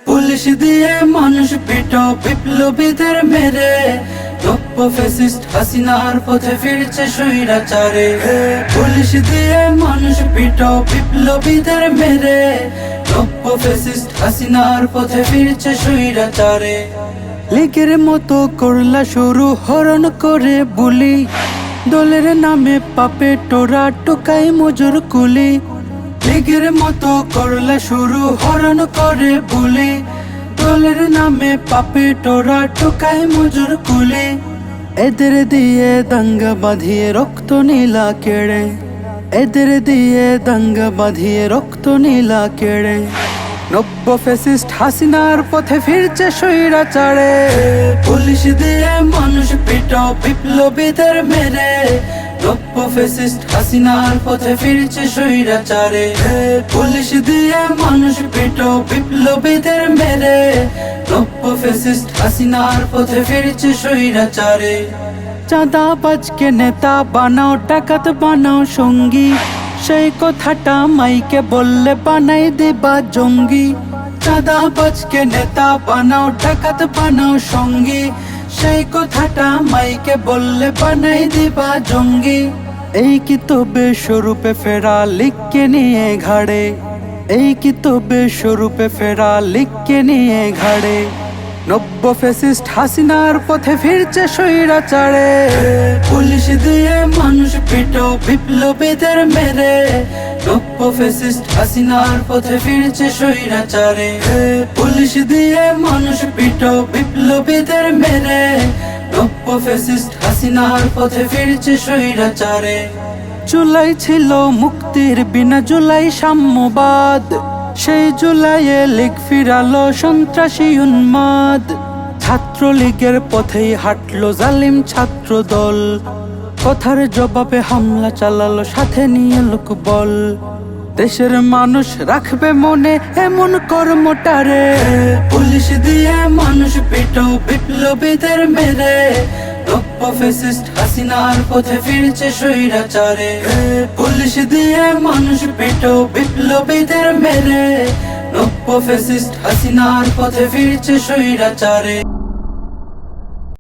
Police দিয়ে মানুষ পিটো বিপ্লবীদের মেরে, নব্য ফ্যাসিস্ট হাসিনার পথে ফিরছে স্বৈরাচারে। পুলিশ দিয়ে মানুষ পিটো বিপ্লবীদের মেরে, নব্য ফ্যাসিস্ট হাসিনার পথে ফিরছে স্বৈরাচারে। লীগের মতো করলা শুরু হরণ করে বুলি, দলের নামে পাপে টোরা টোকাই মজুর কুলি। লীগের মতো করলা শুরু হরণ করে বুলি, দলের নামে পাপে টোরা টোকাই মজুর কুলি। এদের দিয়ে দাঙ্গা বাঁধিয়ে রক্ত নীলা কেড়ে, এদের দিয়ে দাঙ্গা বাঁধিয়ে রক্ত নীলা কেড়ে। নব্য ফ্যাসিস্ট হাসিনার পথে ফিরছে স্বৈরাচারে। পুলিশ দিয়ে মানুষ পিটো বিপ্লবীদের মেরে, নব্য ফ্যাসিস্ট হাসিনার পথে ফিরছে স্বৈরাচারে। পুলিশ দিয়ে মানুষ পিটো বিপ্লবীদের মেরে, নব্য ফ্যাসিস্ট হাসিনার পথে ফিরছে স্বৈরাচারে। চাঁদাবাজকে নেতা বানাও, ডাকাত বানাও সঙ্গী, সেই কথাটা মাইকে বললে বানাই দেবা জঙ্গি। চাঁদাবাজকে নেতা বানাও, ডাকাত বানাও সঙ্গী, সেই কথাটা মাইকে বললে বানাই দেবা জঙ্গি। এই কি তবে স্বরূপে ফেরা লিখকে নিয়ে ঘাড়ে, এই কি তবে স্বরূপে ফেরা লিখকে নিয়ে ঘাড়ে। নব্য ফ্যাসিস্ট হাসিনার পথে ফিরছে স্বৈরাচারে। পুলিশ দিয়ে মানুষ পিটো বিপ্লবীদের মেরে, নব্য ফ্যাসিস্ট হাসিনার পথে ফিরছে স্বৈরাচারে। পুলিশ দিয়ে মানুষ পিটো বিপ্লবীদের মেরে, নব্য ফ্যাসিস্ট হাসিনার পথে ফিরছে স্বৈরাচারে। জুলাই ছিল মুক্তির বিনা, জুলাই সাম্যবাদ, সেই জুলাইয়ে লীগ ফিরালো সন্ত্রাসী উন্মাদ। ছাত্রলীগের পথেই হাঁটলো জালিম ছাত্র দল, কথার জবাবে হামলা চালালো সাথে নিয়ে লোকবল। দেশের মানুষ রাখবে মনে এমন কর্মটারে। পুলিশ দিয়ে মানুষ পিটো বিপ্লবীদের মেরে, নব্য ফ্যাসিস্ট হাসিনার পথে ফিরছে স্বৈরাচারে। পুলিশ দিয়ে মানুষ পিটো বিপ্লবীদের মেরে, নব্য ফ্যাসিস্ট হাসিনার পথে ফিরছে স্বৈরাচারে।